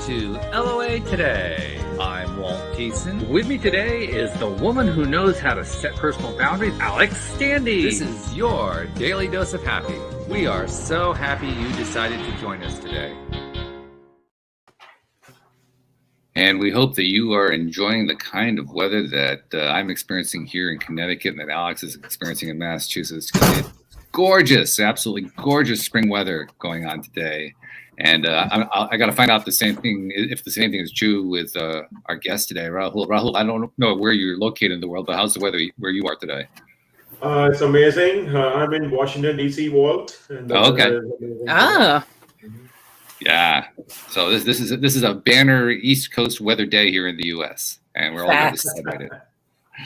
to LOA Today. I'm Walt Thiessen. With me today is the woman who knows how to set personal boundaries, Alex Standy. This is your daily dose of happy. We are so happy you decided to join us today. And we hope that you are enjoying the kind of weather that I'm experiencing here in Connecticut and that Alex is experiencing in Massachusetts. It's gorgeous, absolutely gorgeous spring weather going on today. And I got to find out the same thing, if the same thing is true with our guest today, Rahul. Rahul, I don't know where you're located in the world, but how's the weather where you are today? It's amazing. I'm in Washington, D.C., Walt. And okay. Ah. Yeah. So this is a banner East Coast weather day here in the U.S. and we're all going to celebrate it.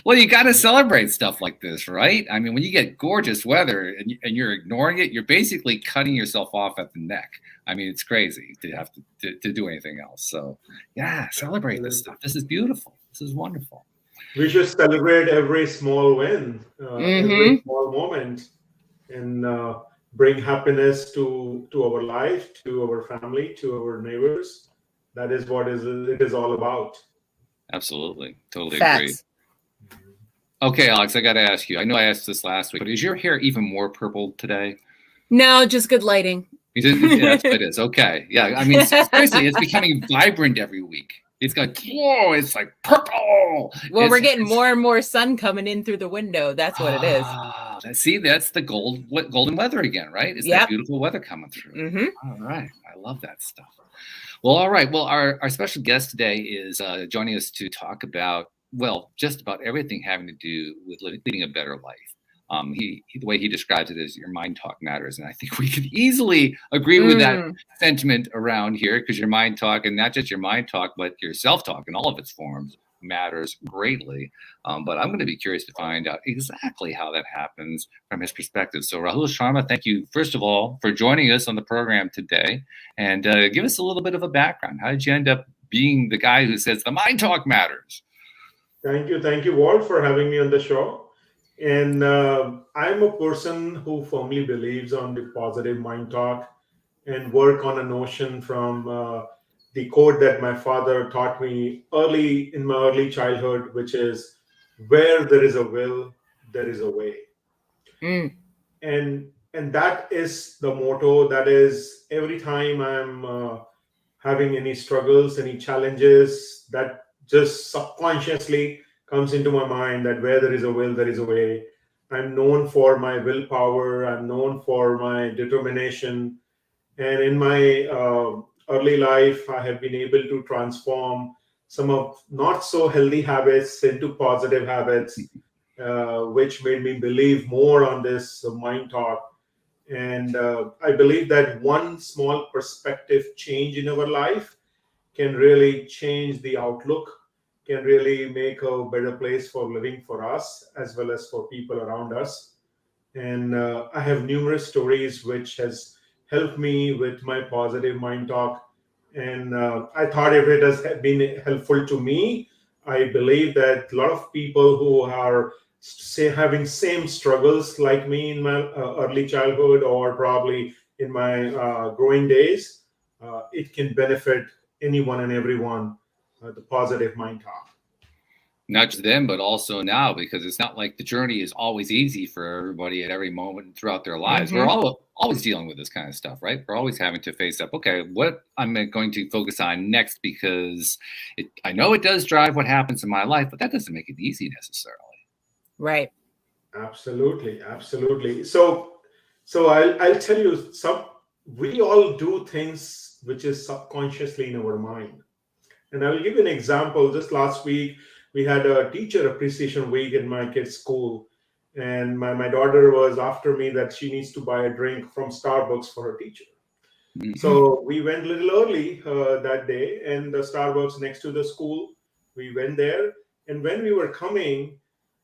Well, you got to celebrate stuff like this, right? I mean, when you get gorgeous weather and you're ignoring it, you're basically cutting yourself off at the neck. I mean, it's crazy to have to do anything else. So, yeah, celebrate this stuff. This is beautiful. This is wonderful. We should celebrate every small win, every small moment, and bring happiness to our life, to our family, to our neighbors. That is what it is all about. Absolutely. Totally agree. Okay, Alex, I got to ask you. I know I asked this last week, but is your hair even more purple today? No, just good lighting. Yeah, that's what it is. Okay. Yeah. I mean, seriously, it's becoming vibrant every week. It's like, whoa, it's like purple. Well, we're getting more and more sun coming in through the window. That's what it is. See, that's the golden weather again, right? It's that beautiful weather coming through. All right. I love that stuff. Well, all right. Well, our special guest today is joining us to talk about, well, just about everything having to do with leading a better life. The way he describes it is your mind talk matters. And I think we could easily agree with that sentiment around here, because your mind talk, and not just your mind talk, but your self-talk in all of its forms, matters greatly. But I'm going to be curious to find out exactly how that happens from his perspective. So Rahul Sharma, thank you, first of all, for joining us on the program today. And give us a little bit of a background. How did you end up being the guy who says the mind talk matters? Thank you, Walt, for having me on the show. And I'm a person who firmly believes on the positive mind talk and work on a notion from the quote that my father taught me in my early childhood, which is, where there is a will, there is a way. And that is the motto. That is, every time I'm having any struggles, any challenges, that just subconsciously comes into my mind, that where there is a will, there is a way. I'm known for my willpower. I'm known for my determination. And in my early life, I have been able to transform some of not so healthy habits into positive habits, which made me believe more on this mind talk. And I believe that one small perspective change in our life can really change the outlook, can really make a better place for living for us as well as for people around us. And I have numerous stories which has helped me with my positive mind talk. And I thought if it has been helpful to me, I believe that a lot of people who are having same struggles like me in my early childhood or probably in my growing days, it can benefit anyone and everyone, the positive mind talk. Not just then, but also now, because it's not like the journey is always easy for everybody at every moment throughout their lives. We're always dealing with this kind of stuff, right? We're always having to face up, okay, what I'm going to focus on next, because I know it does drive what happens in my life, but that doesn't make it easy necessarily. Right. Absolutely. So I'll tell you, we all do things which is subconsciously in our mind. And I will give you an example. Just last week, we had a teacher appreciation week in my kid's school. And my daughter was after me that she needs to buy a drink from Starbucks for her teacher. So we went a little early that day, and the Starbucks next to the school, we went there. And when we were coming,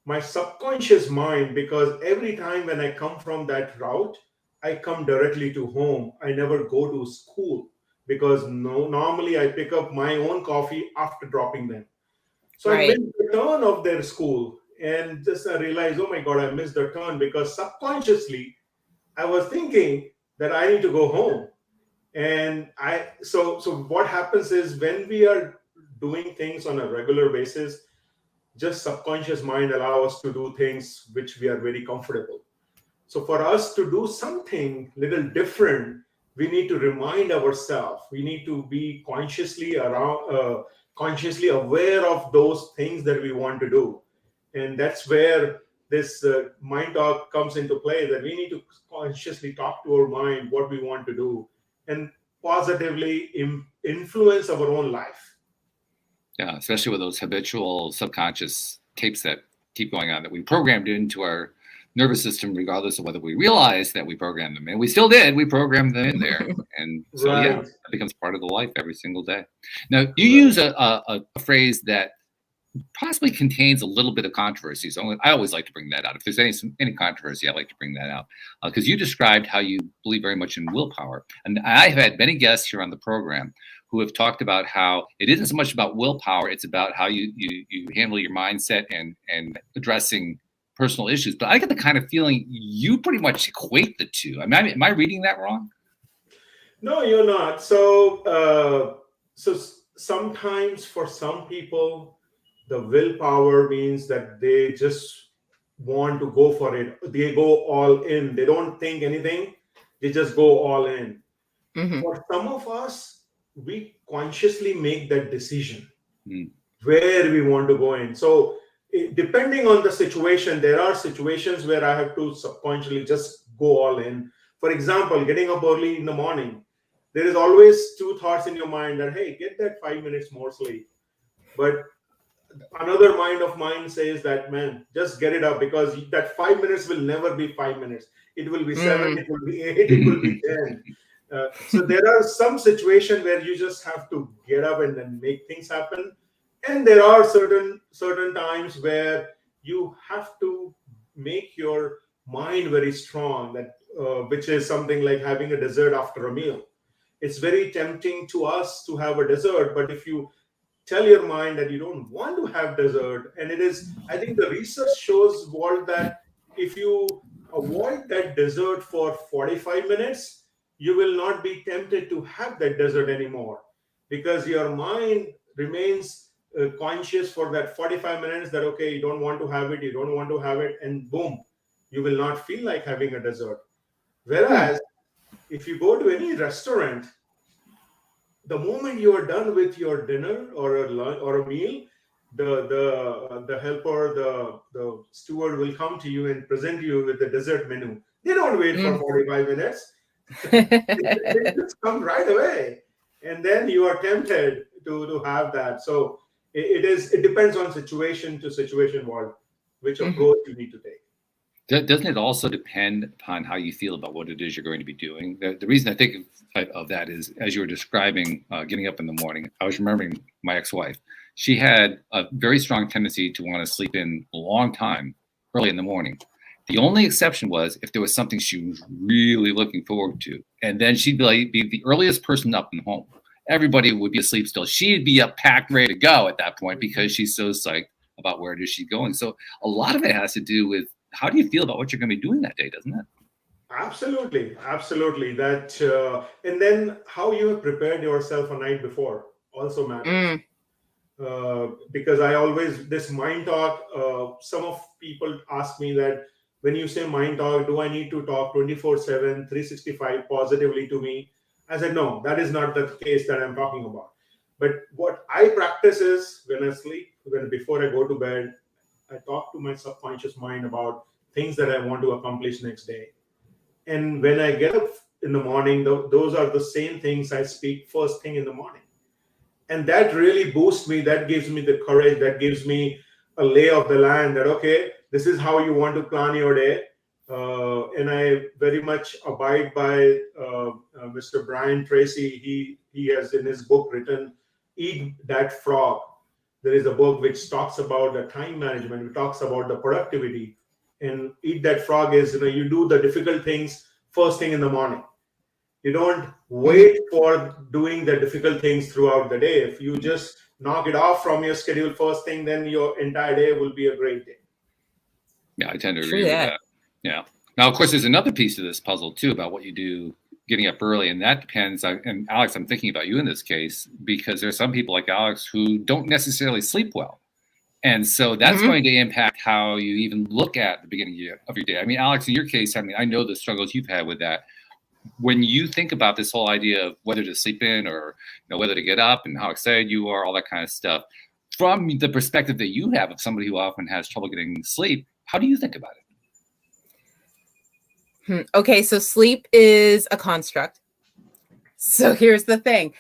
my subconscious mind, because every time when I come from that route, I come directly to home. I never go to school because normally I pick up my own coffee after dropping them. So I missed the turn of their school, and just I realized, oh my God, I missed the turn, because subconsciously I was thinking that I need to go home. And so what happens is, when we are doing things on a regular basis, just subconscious mind allow us to do things which we are very comfortable. So for us to do something little different, we need to remind ourselves. We need to be consciously aware of those things that we want to do, and that's where this mind talk comes into play. That we need to consciously talk to our mind what we want to do, and positively influence our own life. Yeah, especially with those habitual subconscious tapes that keep going on, that we programmed into our nervous system, regardless of whether we realize that we programmed them. And we still did. We programmed them in there. And so, Right. yeah, it becomes part of the life every single day. Now, you use a phrase that possibly contains a little bit of controversy. So I always like to bring that out. If there's any controversy, I like to bring that out. Because you described how you believe very much in willpower. And I've had many guests here on the program who have talked about how it isn't so much about willpower, it's about how you handle your mindset and addressing personal issues. But I get the kind of feeling you pretty much equate the two. Am I reading that wrong? No, you're not. So sometimes for some people, the willpower means that they just want to go for it. They go all in. They don't think anything. They just go all in. Mm-hmm. For some of us, we consciously make that decision where we want to go in. So depending on the situation, there are situations where I have to subconsciously just go all in. For example, getting up early in the morning, there is always two thoughts in your mind that, hey, get that 5 minutes more sleep. But another mind of mine says that, man, just get it up, because that 5 minutes will never be 5 minutes. It will be 7, it will be 8, it will be 10. So there are some situations where you just have to get up and then make things happen. And there are certain times where you have to make your mind very strong, that which is something like having a dessert after a meal. It's very tempting to us to have a dessert, but if you tell your mind that you don't want to have dessert, and it is, I think the research shows, Walt, that if you avoid that dessert for 45 minutes, you will not be tempted to have that dessert anymore, because your mind remains conscious for that 45 minutes that, okay, you don't want to have it, and boom, you will not feel like having a dessert. Whereas if you go to any restaurant, the moment you are done with your dinner or a lunch or a meal, the helper, the steward will come to you and present you with the dessert menu. They don't wait for 45 minutes. They just come right away, and then you are tempted to have that. So it depends on situation to situation, which approach you need to take. Doesn't it also depend upon how you feel about what it is you're going to be doing? The reason I think of that is, as you were describing getting up in the morning, I was remembering my ex-wife. She had a very strong tendency to want to sleep in a long time early in the morning. The only exception was if there was something she was really looking forward to. And then she'd be the earliest person up and home. Everybody would be asleep still. She'd be up, packed, ready to go at that point, because she's so psyched about where it is she's going. So a lot of it has to do with how do you feel about what you're going to be doing that day, doesn't it? Absolutely. That and then how you have prepared yourself a night before also matters. Because I always, this mind talk, some of people ask me that, when you say mind talk, do I need to talk 24/7, 365 positively to me? I said, no, that is not the case that I'm talking about. But what I practice is, when I sleep, before I go to bed, I talk to my subconscious mind about things that I want to accomplish next day. And when I get up in the morning, those are the same things I speak first thing in the morning. And that really boosts me. That gives me the courage. That gives me a lay of the land that, okay, this is how you want to plan your day. And I very much abide by Mr. Brian Tracy. He has in his book written, Eat That Frog. There is a book which talks about the time management. It talks about the productivity. And Eat That Frog is, you do the difficult things first thing in the morning. You don't wait for doing the difficult things throughout the day. If you just knock it off from your schedule first thing, then your entire day will be a great day. Yeah, I tend to agree with that. Yeah. Now, of course, there's another piece of this puzzle too about what you do getting up early, and that depends on, and Alex, I'm thinking about you in this case, because there's some people like Alex who don't necessarily sleep well. And so that's going to impact how you even look at the beginning of your day. I mean, Alex, in your case, I mean, I know the struggles you've had with that. When you think about this whole idea of whether to sleep in or whether to get up and how excited you are, all that kind of stuff, from the perspective that you have of somebody who often has trouble getting sleep, how do you think about it? Okay, so sleep is a construct. So here's the thing.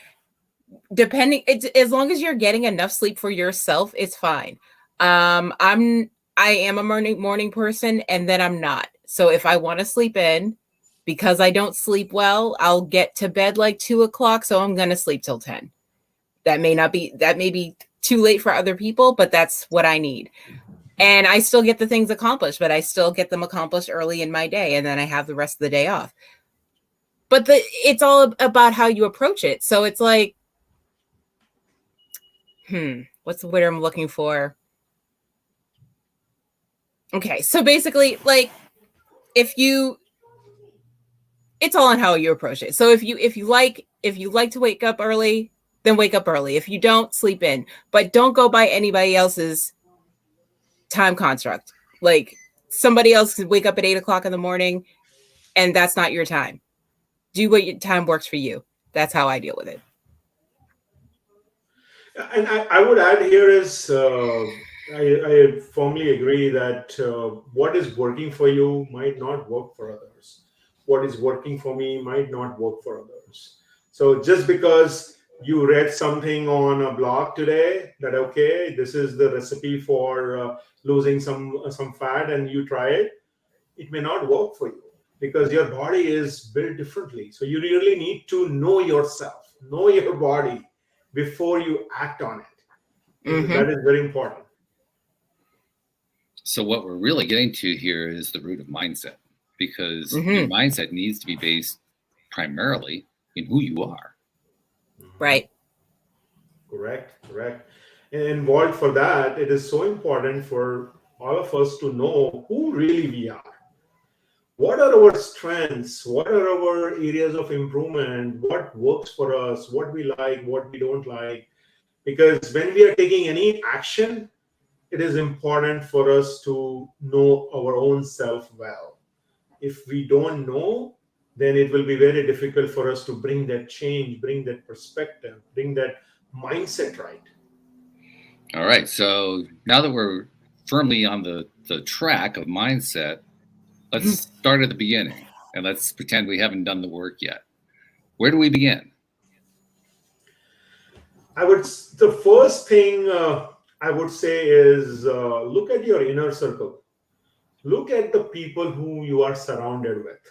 As long as you're getting enough sleep for yourself, it's fine. I am a morning person, and then I'm not. So if I want to sleep in, because I don't sleep well, I'll get to bed like 2:00. So I'm going to sleep till 10. That may be too late for other people, but that's what I need. And I still get the things accomplished, but I still get them accomplished early in my day. And then I have the rest of the day off. But it's all about how you approach it. So it's like, what's the word I'm looking for? Okay, so basically, like, it's all on how you approach it. So if you like to wake up early, then wake up early. If you don't, sleep in, but don't go by anybody else's time construct. Like, somebody else could wake up at 8:00 in the morning, and that's not your time. Do what your time works for you. That's how I deal with it. And I would add here is I firmly agree that what is working for you might not work for others. What is working for me might not work for others. So just because you read something on a blog today that, okay, this is the recipe for losing some fat, and you try it, it may not work for you because your body is built differently. So you really need to know yourself, know your body before you act on it. That is very important. So what we're really getting to here is the root of mindset, because your mindset needs to be based primarily in who you are. Right. Correct. And Walt, for that, it is so important for all of us to know who really we are. What are our strengths? What are our areas of improvement? What works for us? What we like, what we don't like? Because when we are taking any action, it is important for us to know our own self well. If we don't know, then it will be very difficult for us to bring that change, bring that perspective, bring that mindset right. All right. So now that we're firmly on the track of mindset, let's start at the beginning, and let's pretend we haven't done the work yet. Where do we begin? The first thing I would say is look at your inner circle. Look at the people who you are surrounded with.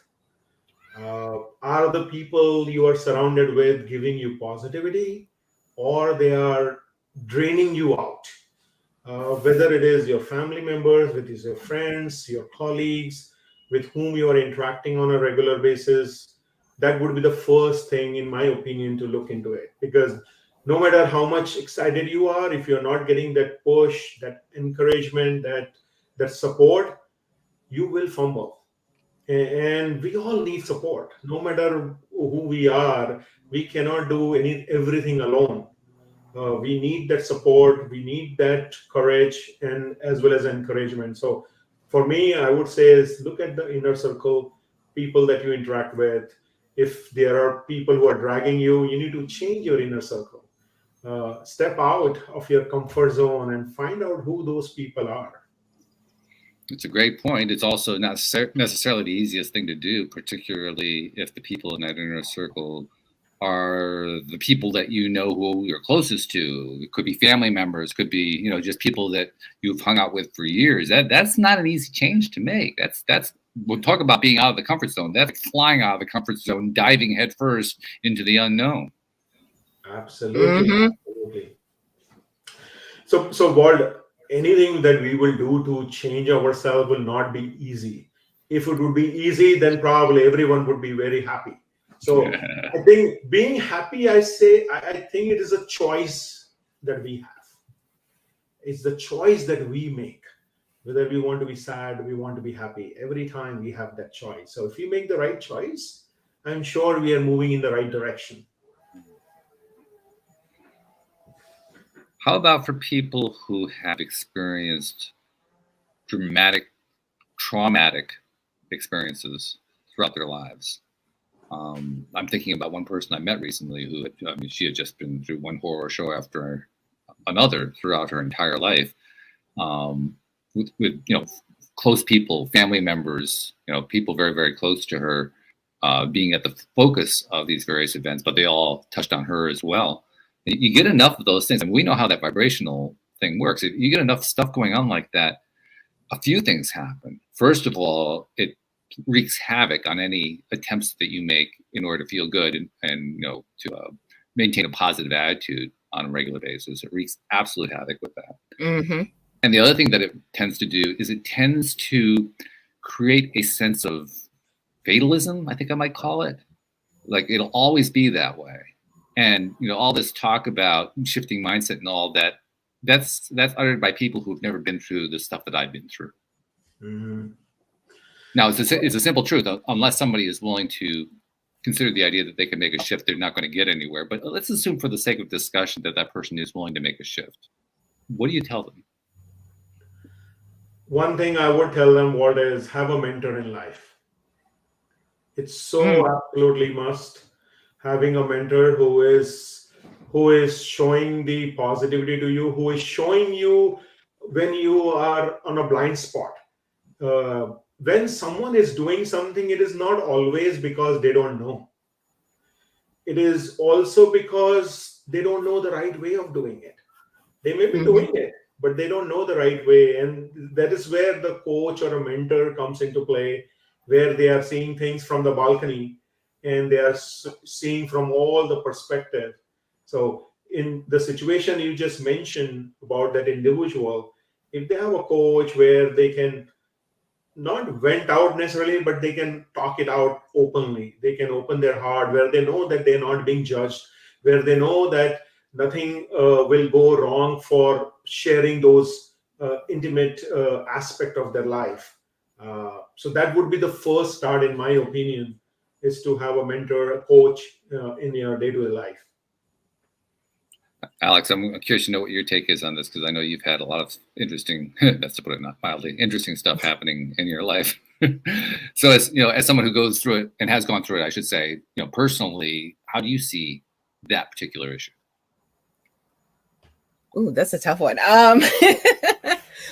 Are the people you are surrounded with giving you positivity, or they are draining you out? Whether it is your family members, with your friends, your colleagues, with whom you are interacting on a regular basis, that would be the first thing, in my opinion, to look into it. Because no matter how much excited you are, if you're not getting that push, that encouragement, that support, you will fumble. And we all need support. No matter who we are, we cannot do everything alone. We need that support, we need that courage, and as well as encouragement. So for me, I would say is look at the inner circle, people that you interact with. If there are people who are dragging you, you need to change your inner circle. Step out of your comfort zone and find out who those people are. It's a great point. It's also not necessarily the easiest thing to do, particularly if the people in that inner circle are the people that you know who you're closest to. It could be family members, could be just people that you've hung out with for years. That's not an easy change to make. That's we'll talk about being out of the comfort zone. That's flying out of the comfort zone, diving headfirst into the unknown. Absolutely. So Walt, anything that we will do to change ourselves will not be easy. If it would be easy, then probably everyone would be very happy. So I think being happy, I think it is a choice that we have. It's the choice that we make, whether we want to be sad, we want to be happy. Every time we have that choice. So if we make the right choice, I'm sure we are moving in the right direction. How about for people who have experienced dramatic, traumatic experiences throughout their lives? I'm thinking about one person I met recently who, she had just been through one horror show after another throughout her entire life, with close people, family members, people very, very close to her, being at the focus of these various events, but they all touched on her as well. You get enough of those things, and we know how that vibrational thing works. If you get enough stuff going on like that, a few things happen. First of all, it wreaks havoc on any attempts that you make in order to feel good and to maintain a positive attitude on a regular basis. It wreaks absolute havoc with that. Mm-hmm. And the other thing that it tends to do is it tends to create a sense of fatalism, I think I might call it. Like, it'll always be that way. And all this talk about shifting mindset and all that, that's uttered by people who've never been through the stuff that I've been through. Mm-hmm. Now, it's a simple truth. Unless somebody is willing to consider the idea that they can make a shift, they're not going to get anywhere. But let's assume, for the sake of discussion, that person is willing to make a shift. What do you tell them? One thing I would tell them, Walt, is have a mentor in life. It's so absolutely must. Having a mentor who is showing the positivity to you, who is showing you when you are on a blind spot. When someone is doing something, it is not always because they don't know. It is also because they don't know the right way of doing it. They may be doing it, but they don't know the right way. And that is where the coach or a mentor comes into play, where they are seeing things from the balcony and they are seeing from all the perspective. So in the situation you just mentioned about that individual, if they have a coach where they can not vent out necessarily, but they can talk it out openly, they can open their heart, where they know that they're not being judged, where they know that nothing will go wrong for sharing those intimate aspect of their life. So that would be the first start, in my opinion, is to have a mentor, a coach in your day-to-day life. Alex, I'm curious to know what your take is on this, because I know you've had a lot of interesting, that's to put it not mildly, interesting stuff happening in your life. So as someone who goes through it and has gone through it, I should say, personally, how do you see that particular issue? Ooh, that's a tough one.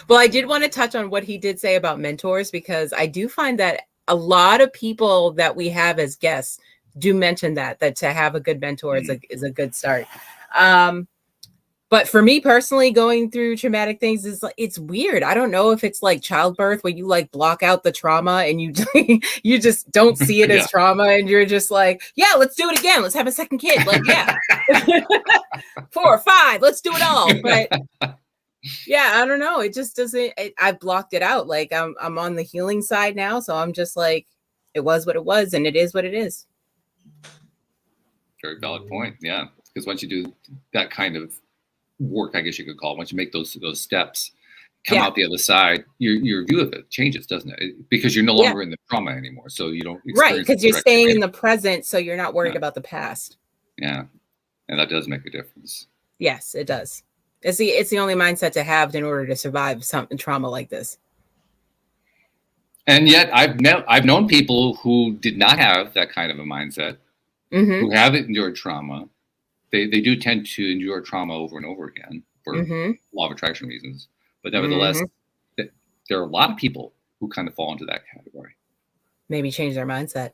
Well, I did want to touch on what he did say about mentors, because I do find that a lot of people that we have as guests do mention that to have a good mentor is a good start. But for me personally, going through traumatic things it's weird. I don't know if it's like childbirth, where you like block out the trauma and you you just don't see it as trauma, and you're just like, yeah, let's do it again. Let's have a second kid. Like, yeah, 4 or 5, let's do it all. But yeah, I don't know. It just doesn't. I've blocked it out. Like I'm on the healing side now, so I'm just like, it was what it was, and it is what it is. Very valid point. Yeah, because once you do that kind of work, I guess you could call it, once you make those steps, come out the other side, your view of it changes, doesn't it? Because you're no longer in the trauma anymore, so you don't right, because you're staying in the present, so you're not worried about the past. Yeah, and that does make a difference. Yes, it does. It's the only mindset to have in order to survive something trauma like this. And yet, I've known people who did not have that kind of a mindset, who have endured trauma. They do tend to endure trauma over and over again for law of attraction reasons. But nevertheless, there are a lot of people who kind of fall into that category. Maybe change their mindset.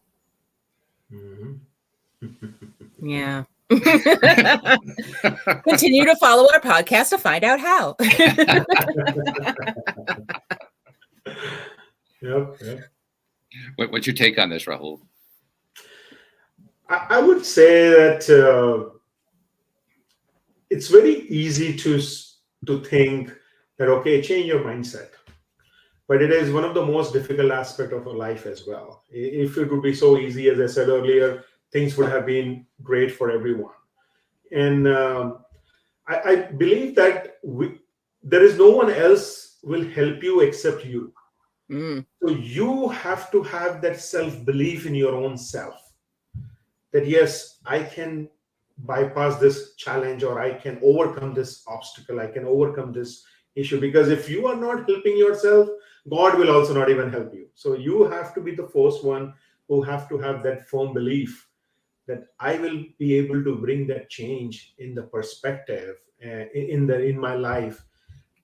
Yeah. Continue to follow our podcast to find out how. Yep. What's your take on this, Rahul? I would say that it's very easy to think that, okay, change your mindset. But it is one of the most difficult aspects of our life as well. If it would be so easy, as I said earlier, things would have been great for everyone. And I believe that there is no one else will help you except you. So you have to have that self-belief in your own self. that yes, I can bypass this challenge, or I can overcome this obstacle, I can overcome this issue. Because if you are not helping yourself, God will also not even help you. So you have to be the first one who have to have that firm belief that I will be able to bring that change in the perspective in my life.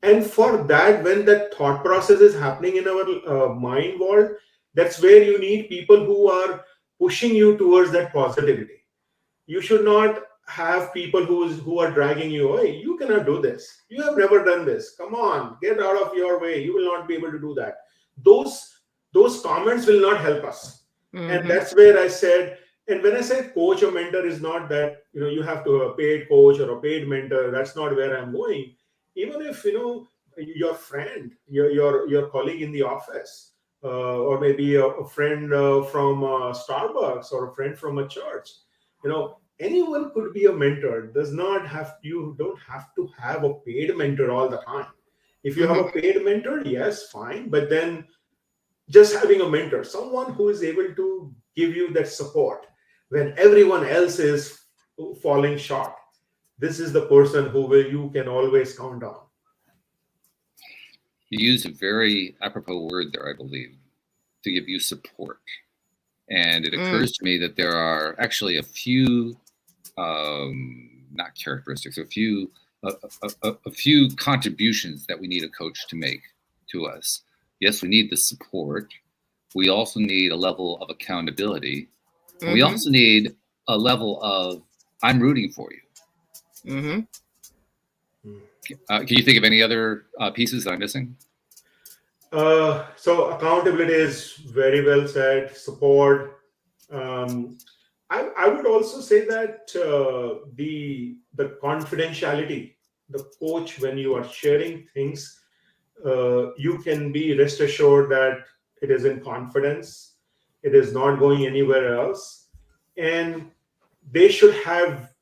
And for that, when that thought process is happening in our mind world, that's where you need people who are pushing you towards that positivity. You should not have people who are dragging you away. You cannot do this, you have never done this, come on, get out of your way, you will not be able to do that. Those comments will not help us. And that's where I said, and when I said coach or mentor, is not that you have to have a paid coach or a paid mentor. That's not where I'm going. Even if your friend, your colleague in the office, or maybe a friend from Starbucks, or a friend from a church, anyone could be a mentor. You don't have to have a paid mentor all the time. If you have a paid mentor, yes, fine. But then just having a mentor, someone who is able to give you that support when everyone else is falling short, this is the person you can always count on. You use a very apropos word there, I believe, to give you support. And it occurs to me that there are actually a few, not characteristics, a few contributions that we need a coach to make to us. Yes, we need the support. We also need a level of accountability. We also need a level of, I'm rooting for you. Can you think of any other pieces that I'm missing? So accountability is very well said. Support. I would also say that the confidentiality, the coach, when you are sharing things, you can be rest assured that it is in confidence. It is not going anywhere else. And they should have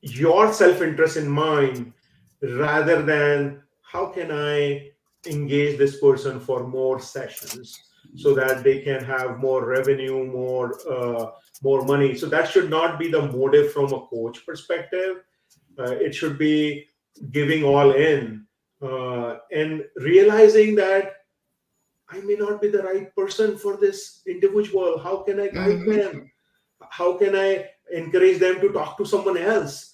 your self-interest in mind, rather than how can I engage this person for more sessions so that they can have more revenue, more money. So that should not be the motive from a coach perspective. It should be giving all in, and realizing that I may not be the right person for this individual. How can I guide them? How can I encourage them to talk to someone else?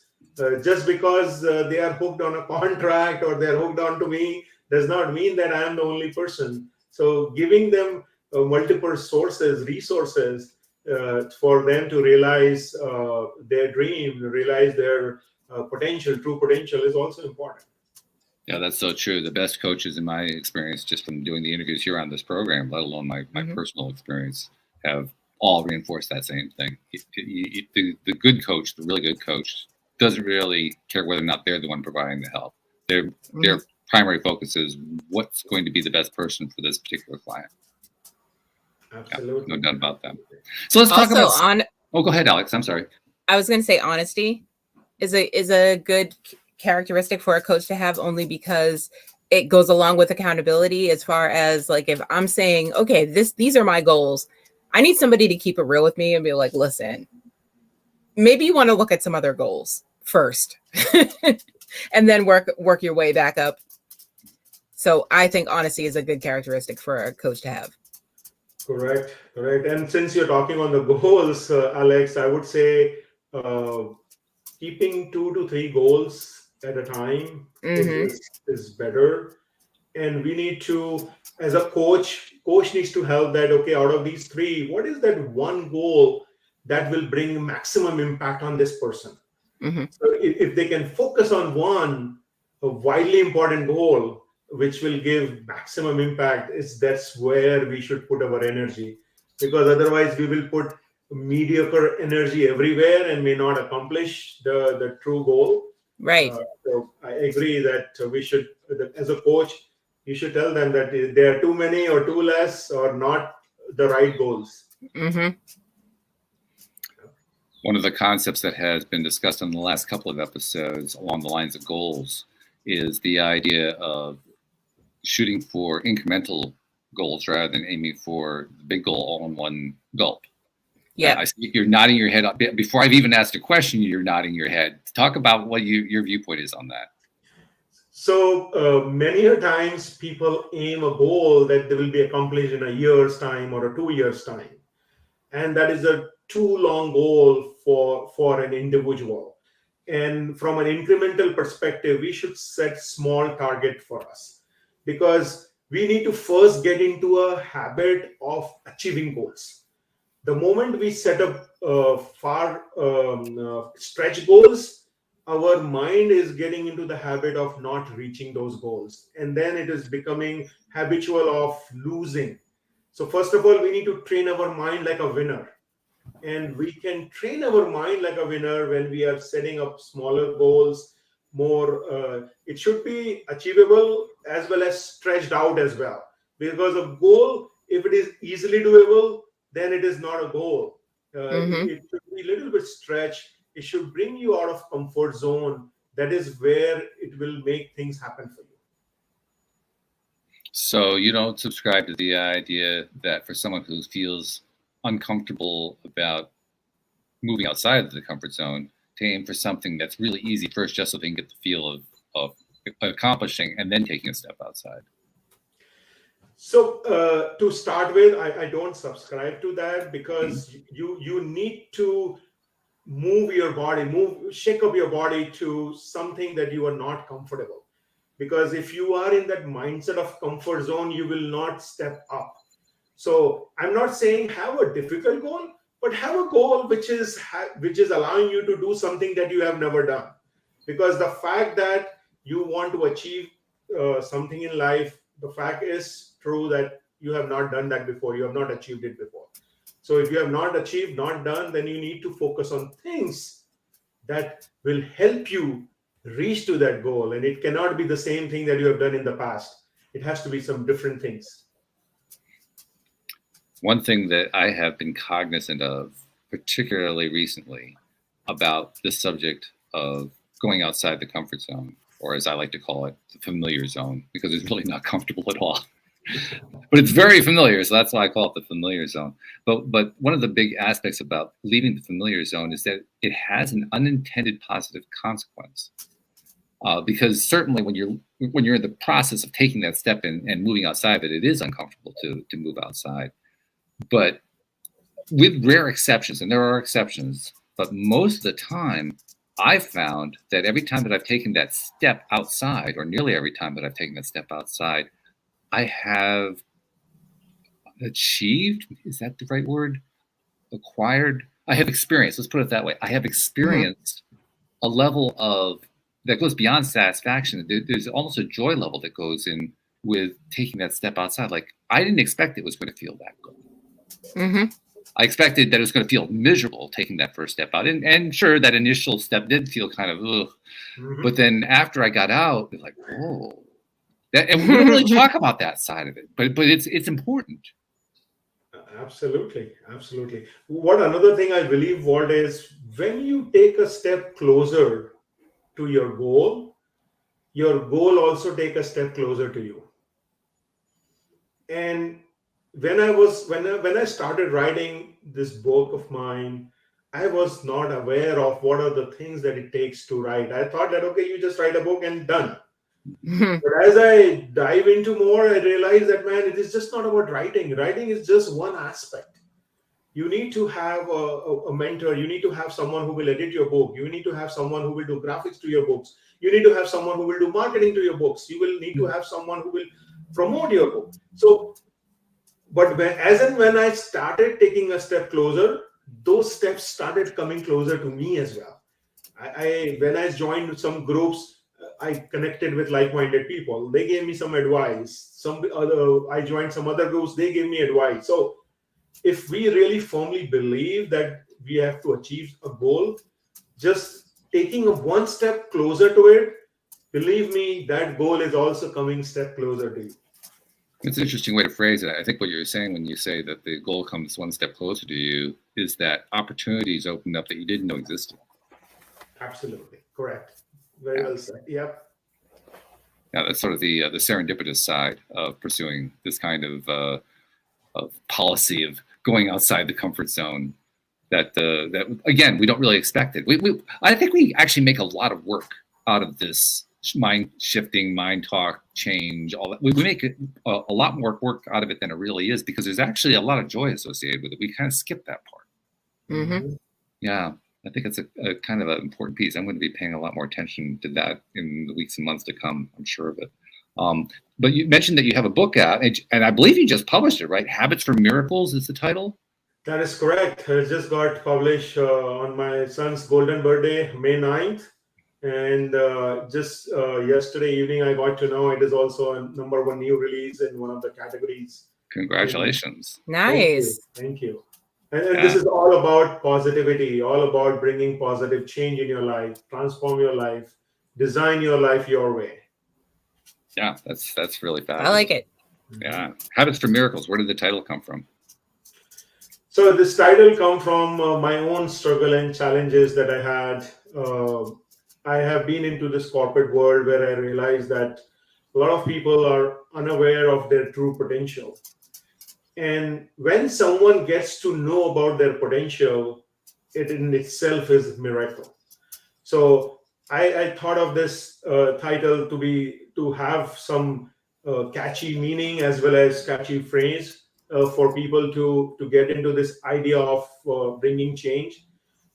Just because they are hooked on a contract or they're hooked on to me does not mean that I am the only person. So giving them multiple resources for them to realize their dream, realize their true potential is also important. Yeah, that's so true. The best coaches, in my experience, just from doing the interviews here on this program, let alone my personal experience, have all reinforced that same thing. The good coach, the really good coach, doesn't really care whether or not they're the one providing the help. Their primary focus is what's going to be the best person for this particular client. Absolutely. Yeah, no doubt about that. So let's talk about. Oh, go ahead, Alex. I'm sorry. I was going to say honesty is a good characteristic for a coach to have, only because it goes along with accountability. As far as like, if I'm saying, okay, these are my goals, I need somebody to keep it real with me and be like, listen, maybe you want to look at some other goals first and then work your way back up. So I think honesty is a good characteristic for a coach to have. Correct. And since you're talking on the goals, Alex, I would say keeping 2 to 3 goals at a time is better. And we need to, as a coach needs to help that, okay, out of these 3, what is that one goal that will bring maximum impact on this person? So if they can focus on a widely important goal, which will give maximum impact, that's where we should put our energy. Because otherwise we will put mediocre energy everywhere and may not accomplish the true goal. Right. So I agree that we should, as a coach, you should tell them that there are too many or too less or not the right goals. One of the concepts that has been discussed in the last couple of episodes along the lines of goals is the idea of shooting for incremental goals rather than aiming for the big goal all in one gulp. Yeah. I see you're nodding your head. Before I've even asked a question, you're nodding your head. Talk about what your viewpoint is on that. So many a times people aim a goal that they will be accomplished in a year's time or a 2 years time. And that is a too long goal for an individual. And from an incremental perspective, we should set small target for us, because we need to first get into a habit of achieving goals. The moment we set up far stretch goals, our mind is getting into the habit of not reaching those goals, and then it is becoming habitual of losing. So first of all, we need to train our mind like a winner, and we can train our mind like a winner when we are setting up smaller goals. More it should be achievable as well as stretched out as well, because a goal, if it is easily doable, then it is not a goal. It should be a little bit stretched. It should bring you out of comfort zone. That is where it will make things happen for you. So you don't subscribe to the idea that for someone who feels uncomfortable about moving outside of the comfort zone, to aim for something that's really easy first, just so they can get the feel of accomplishing, and then taking a step outside. So to start with, I don't subscribe to that, because you need to move your body, shake up your body to something that you are not comfortable. Because if you are in that mindset of comfort zone, you will not step up. So I'm not saying have a difficult goal, but have a goal which is allowing you to do something that you have never done. Because the fact that you want to achieve something in life, the fact is true that you have not done that before. You have not achieved it before. So if you have not achieved, not done, then you need to focus on things that will help you reach to that goal. And it cannot be the same thing that you have done in the past. It has to be some different things. One thing that I have been cognizant of, particularly recently, about the subject of going outside the comfort zone, or as I like to call it, the familiar zone, because it's really not comfortable at all. But it's very familiar, so that's why I call it the familiar zone. But one of the big aspects about leaving the familiar zone is that it has an unintended positive consequence. Because certainly when you're in the process of taking that step and moving outside of it, it is uncomfortable to move outside. But with rare exceptions, and there are exceptions, but most of the time, I've found that every time that I've taken that step outside, or nearly every time that I've taken that step outside, I have achieved, is that the right word? Acquired? I have experienced, let's put it that way. I have experienced a level of, that goes beyond satisfaction. There's almost a joy level that goes in with taking that step outside. Like, I didn't expect it was going to feel that good. I expected that it was going to feel miserable taking that first step out. And sure, that initial step did feel kind of, ugh. But then after I got out, it's like, whoa. And we don't really talk about that side of it, but it's important. Absolutely. What another thing I believe, Walt, is when you take a step closer to your goal also take a step closer to you. And when I started writing this book of mine, I was not aware of what are the things that it takes to write. I thought that, okay, you just write a book and done. But as I dive into more, I realize that, man, it is just not about writing. Writing is just one aspect. You need to have a mentor. You need to have someone who will edit your book. You need to have someone who will do graphics to your books. You need to have someone who will do marketing to your books. You will need to have someone who will promote your book. So, but when I started taking a step closer, those steps started coming closer to me as well. When I joined some groups, I connected with like-minded people. They gave me some advice. I joined some other groups. They gave me advice. So if we really firmly believe that we have to achieve a goal, just taking one step closer to it, believe me, that goal is also coming step closer to you. It's an interesting way to phrase it. I think what you're saying when you say that the goal comes one step closer to you is that opportunities open up that you didn't know existed. Absolutely. Correct. Very well said. Yep. Yeah, that's sort of the serendipitous side of pursuing this kind of policy of going outside the comfort zone. that again, we don't really expect it. I think we actually make a lot of work out of this mind shifting, mind talk, change, all that. We make a lot more work out of it than it really is, because there's actually a lot of joy associated with it. We kind of skip that part. Mm-hmm. Yeah, I think it's a kind of an important piece. I'm going to be paying a lot more attention to that in the weeks and months to come. I'm sure of it. But you mentioned that you have a book out, and I believe you just published it, right? Habits for Miracles is the title? That is correct. It just got published on my son's golden birthday, May 9th. And just yesterday evening, I got to know it is also a #1 new release in one of the categories. Congratulations. Nice. Thank you. And this is all about positivity, all about bringing positive change in your life, transform your life, design your life your way. Yeah, that's really fabulous. I like it. Yeah. Habits for Miracles. Where did the title come from? So this title come from my own struggle and challenges that I had. I have been into this corporate world where I realized that a lot of people are unaware of their true potential. And when someone gets to know about their potential, it in itself is a miracle. So I thought of this title to have some catchy meaning as well as catchy phrase for people to get into this idea of bringing change.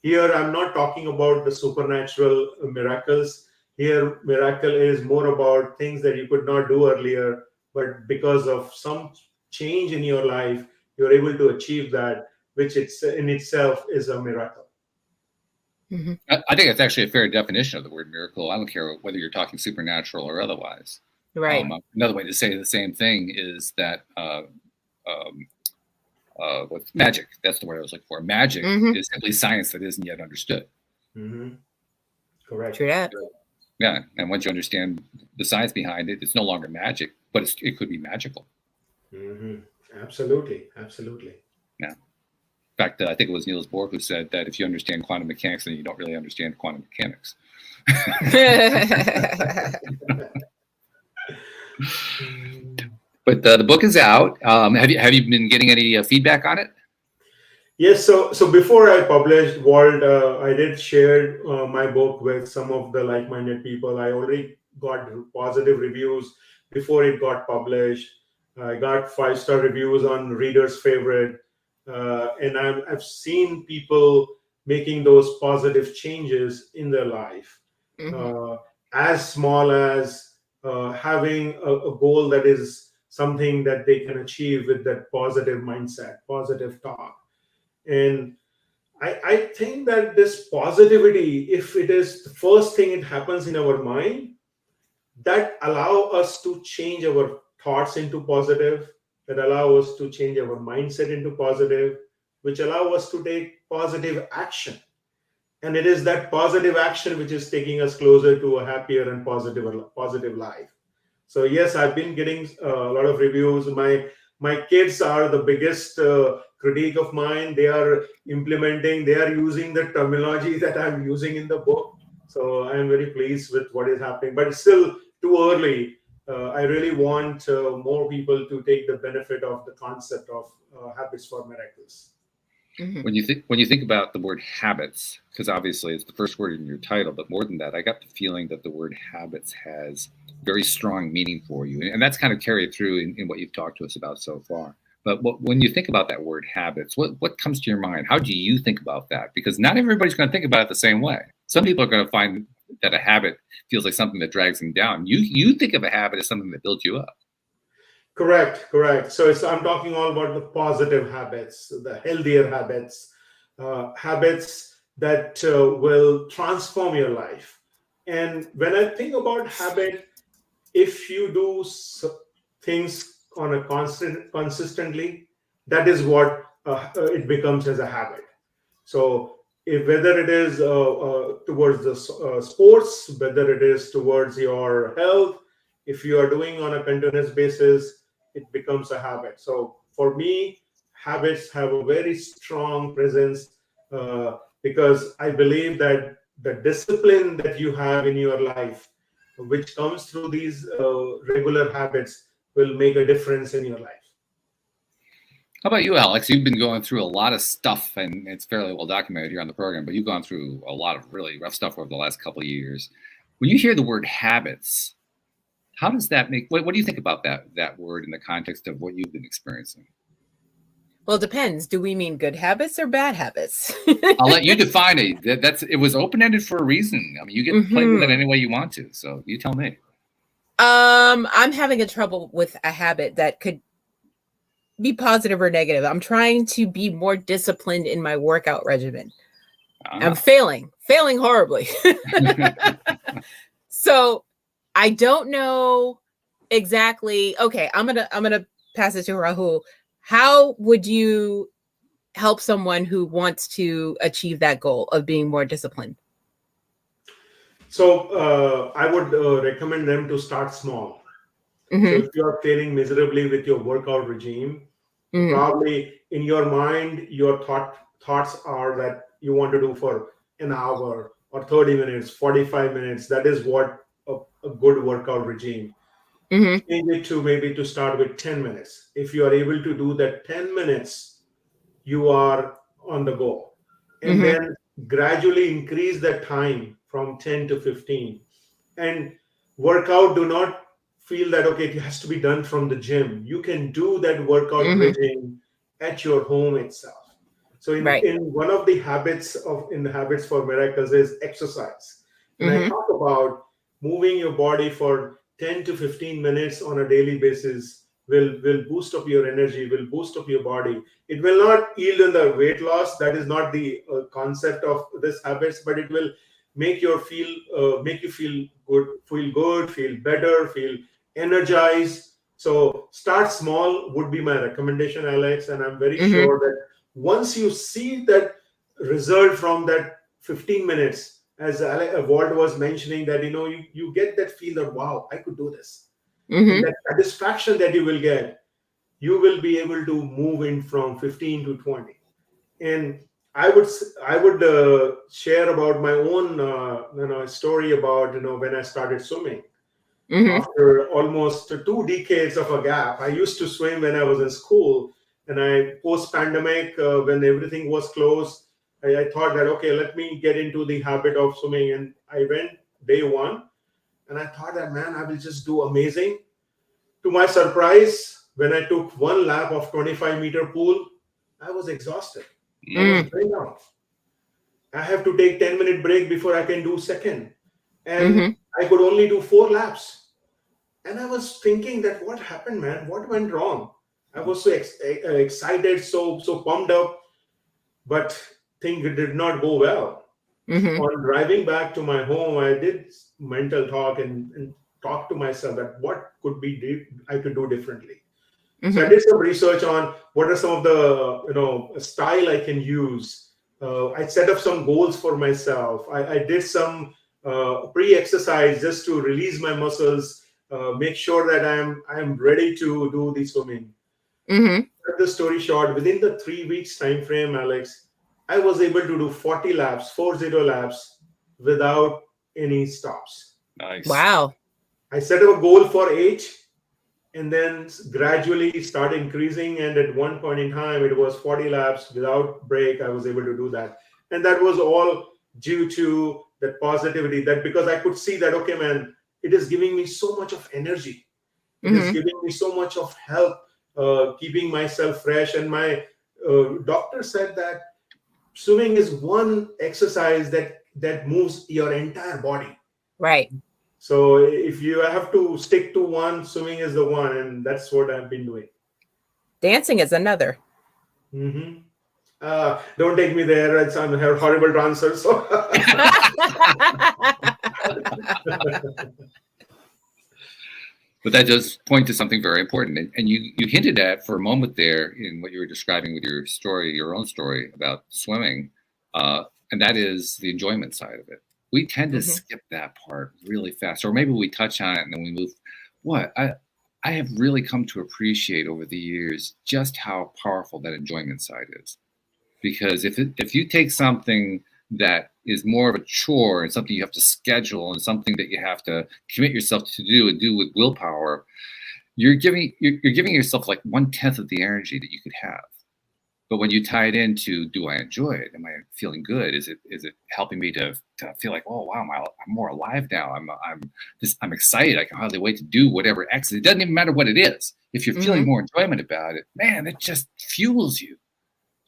Here, I'm not talking about the supernatural miracles. Here, miracle is more about things that you could not do earlier, but because of some change in your life, you're able to achieve that, which in itself is a miracle. Mm-hmm. I think it's actually a fair definition of the word miracle. I don't care whether you're talking supernatural or otherwise. Right. Another way to say the same thing is that with magic, that's the word I was looking for. Magic is simply science that isn't yet understood. Mm-hmm. Correct. True that. Yeah, and once you understand the science behind it, it's no longer magic, but it could be magical. Mm-hmm. Absolutely. Yeah. In fact, I think it was Niels Bohr who said that if you understand quantum mechanics, then you don't really understand quantum mechanics. But the book is out. Have you been getting any feedback on it? Yes. So before I published Walt, I did share my book with some of the like-minded people. I already got positive reviews before it got published. I got 5-star reviews on Reader's Favorite, and I've seen people making those positive changes in their life, as small as having a goal that is something that they can achieve with that positive mindset, positive talk. And I think that this positivity, if it is the first thing it happens in our mind, that allow us to change our thoughts into positive, that allow us to change our mindset into positive, which allow us to take positive action. And it is that positive action which is taking us closer to a happier and positive life. So yes, I've been getting a lot of reviews. My kids are the biggest critique of mine. They are using the terminology that I'm using in the book. So I'm very pleased with what is happening, but it's still too early. I really want more people to take the benefit of the concept of habits for miracles. When you think about the word habits, because obviously it's the first word in your title, but more than that, I got the feeling that the word habits has very strong meaning for you, and that's kind of carried through in what you've talked to us about so far. But when you think about that word habits, what comes to your mind? How do you think about that? Because not everybody's going to think about it the same way. Some people are going to find that a habit feels like something that drags them down. You think of a habit as something that builds you up. Correct. So I'm talking all about the positive habits, the healthier habits, habits that will transform your life. And when I think about habit, if you do things on a consistently, that is what it becomes as a habit. So whether it is towards the sports, whether it is towards your health, if you are doing on a continuous basis, it becomes a habit. So for me, habits have a very strong presence because I believe that the discipline that you have in your life, which comes through these regular habits, will make a difference in your life. How about you, Alex? You've been going through a lot of stuff, and it's fairly well documented here on the program, but you've gone through a lot of really rough stuff over the last couple of years. When you hear the word habits, how does that make, what do you think about that word in the context of what you've been experiencing? Well, it depends. Do we mean good habits or bad habits? I'll let you define it. It was open-ended for a reason. I mean, you get to play with it any way you want to. So you tell me. I'm having a trouble with a habit that could be positive or negative. I'm trying to be more disciplined in my workout regimen. I'm failing horribly. So I don't know exactly. Okay, I'm gonna pass it to Rahul. How would you help someone who wants to achieve that goal of being more disciplined? So I would recommend them to start small. So if you are failing miserably with your workout regime, probably in your mind, your thoughts are that you want to do for an hour or 30 minutes, 45 minutes. That is what a good workout regime. Change it to maybe to start with 10 minutes. If you are able to do that 10 minutes, you are on the go. And then gradually increase that time from 10 to 15. And workout, do not feel that, okay, it has to be done from the gym. You can do that workout regime at your home itself. So in one of the habits in the Habits for Miracles is exercise. And I talk about moving your body for 10 to 15 minutes on a daily basis will boost up your energy, will boost up your body. It will not yield in the weight loss. That is not the concept of this habits, but it will make you feel good, feel better, feel energized. So start small would be my recommendation, Alex. And I'm very sure that once you see that result from that 15 minutes, as Walt was mentioning, that you get that feel that, wow, I could do this. And that satisfaction that you will get, you will be able to move in from 15 to 20. And I would share about my own story about when I started swimming. After almost 2 decades of a gap, I used to swim when I was in school, and post-pandemic, when everything was closed, I thought that, okay, let me get into the habit of swimming. And I went day one, and I thought that, man, I will just do amazing. To my surprise, when I took one lap of 25-meter pool, I was exhausted. I was drained out. I have to take 10-minute break before I can do second. And I could only do 4 laps. And I was thinking that, what happened, man? What went wrong? I was so excited, so pumped up, but things did not go well. On driving back to my home, I did mental talk and talk to myself that what I could do differently. So I did some research on what are some of the style I can use. I set up some goals for myself. I did some pre-exercise just to release my muscles, make sure that I am ready to do the swimming. Cut the story short, within the 3 weeks time frame, Alex, I was able to do 40 laps without any stops. Nice. Wow. I set up a goal for 8 and then gradually start increasing. And at one point in time, it was 40 laps without break. I was able to do that. And that was all due to that positivity, that because I could see that, okay, man, it is giving me so much of energy. It is giving me so much of help, keeping myself fresh. And my doctor said that swimming is one exercise that moves your entire body. Right. So if you have to stick to one, swimming is the one, and that's what I've been doing. Dancing is another. Don't take me there. It's a horrible to answer. So. But that does point to something very important. And you hinted at for a moment there in what you were describing with your story, your own story about swimming, and that is the enjoyment side of it. We tend to skip that part really fast, or maybe we touch on it and then we move. I have really come to appreciate over the years just how powerful that enjoyment side is. Because if you take something that is more of a chore and something you have to schedule and something that you have to commit yourself to do and do with willpower, you're giving yourself like 1/10 of the energy that you could have. But when you tie it into, do I enjoy it? Am I feeling good? Is it helping me to feel like, oh wow, I'm more alive now. I'm excited. I can hardly wait to do whatever X. It doesn't even matter what it is. If you're feeling more enjoyment about it, man, it just fuels you,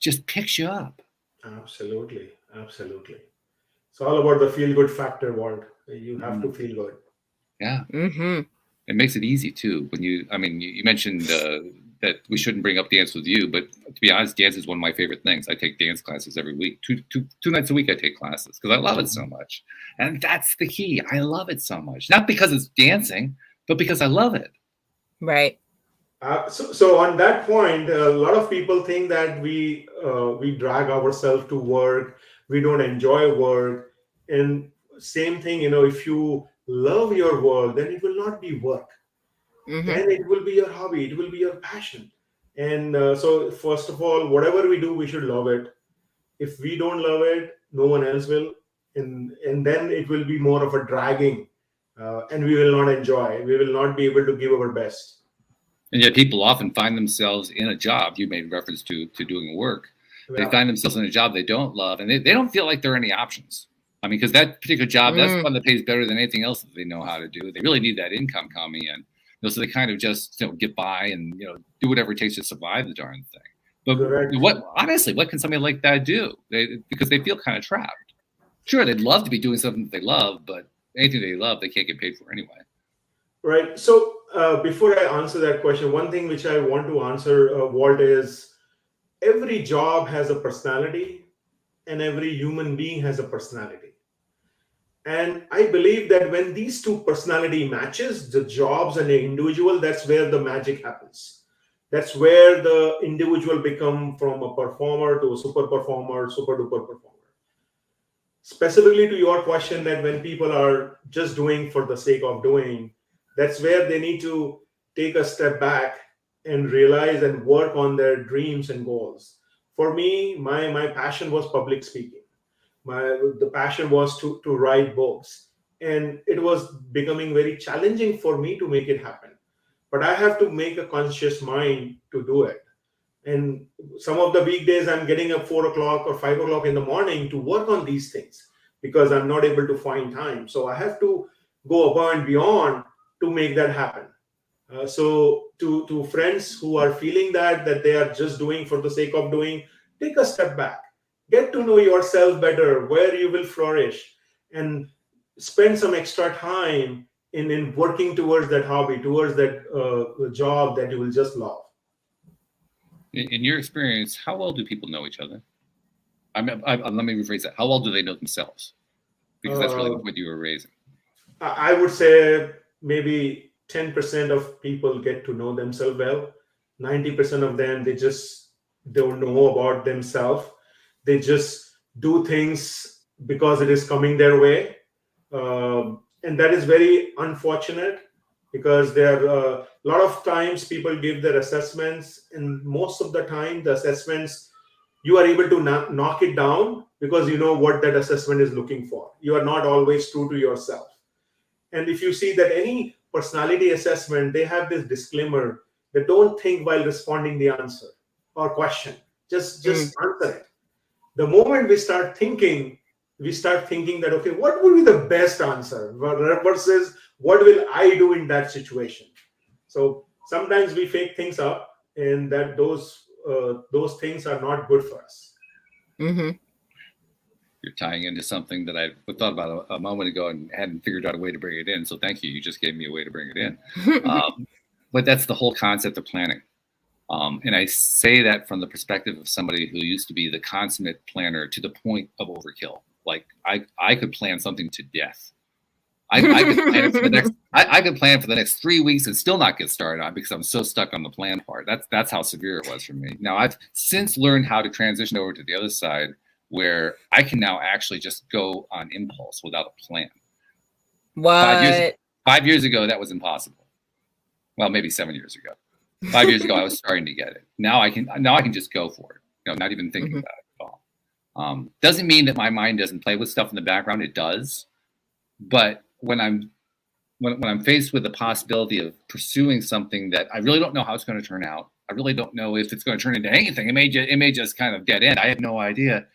just picks you up. Absolutely. It's all about the feel good factor, Walt. You have to feel good. Yeah. It makes it easy too. When you mentioned that we shouldn't bring up dance with you, but to be honest, dance is one of my favorite things. I take dance classes every week. Two nights a week I take classes because I love it so much. And that's the key. I love it so much. Not because it's dancing, but because I love it. Right. So on that point, a lot of people think that we drag ourselves to work. We don't enjoy work. And same thing, if you love your work, then it will not be work. Then it will be your hobby. It will be your passion. And so first of all, whatever we do, we should love it. If we don't love it, no one else will. And then it will be more of a dragging, and we will not enjoy. We will not be able to give our best. And yet people often find themselves in a job. You made reference to doing work. Yeah. They find themselves in a job they don't love, and they don't feel like there are any options. I mean, because that particular job, that's one that pays better than anything else that they know how to do. They really need that income coming in. So they kind of just get by and do whatever it takes to survive the darn thing. But what can somebody like that do? Because they feel kind of trapped. Sure, they'd love to be doing something that they love, but anything they love, they can't get paid for anyway. Right. So before I answer that question, one thing which I want to answer, Walt, is every job has a personality and every human being has a personality. And I believe that when these two personality matches, the jobs and the individual, that's where the magic happens. That's where the individual become from a performer to a super performer, super duper performer. Specifically to your question, that when people are just doing for the sake of doing, that's where they need to take a step back and realize and work on their dreams and goals. For me, my passion was public speaking. The passion was to write books, and it was becoming very challenging for me to make it happen. But I have to make a conscious mind to do it. And some of the weekdays I'm getting up 4 o'clock or 5 o'clock in the morning to work on these things because I'm not able to find time. So I have to go above and beyond to make that happen. So to friends who are feeling that they are just doing for the sake of doing, take a step back. Get to know yourself better, where you will flourish, and spend some extra time in working towards that hobby, towards that job that you will just love. In your experience, how well do people know each other? Let me rephrase that. How well do they know themselves? Because that's really what you were raising. I would say maybe 10% of people get to know themselves well. 90% of them, they just don't know about themselves. They just do things because it is coming their way. And that is very unfortunate because there are a lot of times people give their assessments, and most of the time the assessments, you are able to knock it down because you know what that assessment is looking for. You are not always true to yourself. And if you see that any personality assessment, they have this disclaimer that don't think while responding the answer or question. Just answer it. The moment we start thinking that, okay, what would be the best answer versus what will I do in that situation? So sometimes we fake things up, and that those things are not good for us. Mm-hmm. You're tying into something that I thought about a moment ago and hadn't figured out a way to bring it in. So thank you. You just gave me a way to bring it in. But that's the whole concept of planning. And I say that from the perspective of somebody who used to be the consummate planner to the point of overkill. Like I could plan something to death. I could plan for the next. I could plan for the next 3 weeks and still not get started on because I'm so stuck on the plan part. That's how severe it was for me. Now I've since learned how to transition over to the other side, where I can now actually just go on impulse without a plan. What? 5 years ago, that was impossible. Well, maybe 7 years ago. 5 years ago, I was starting to get it. Now I can just go for it. Not even thinking about it at all. Doesn't mean that my mind doesn't play with stuff in the background. It does. But when I'm faced with the possibility of pursuing something that I really don't know how it's going to turn out, I really don't know if it's going to turn into anything. It may just kind of dead end. I have no idea.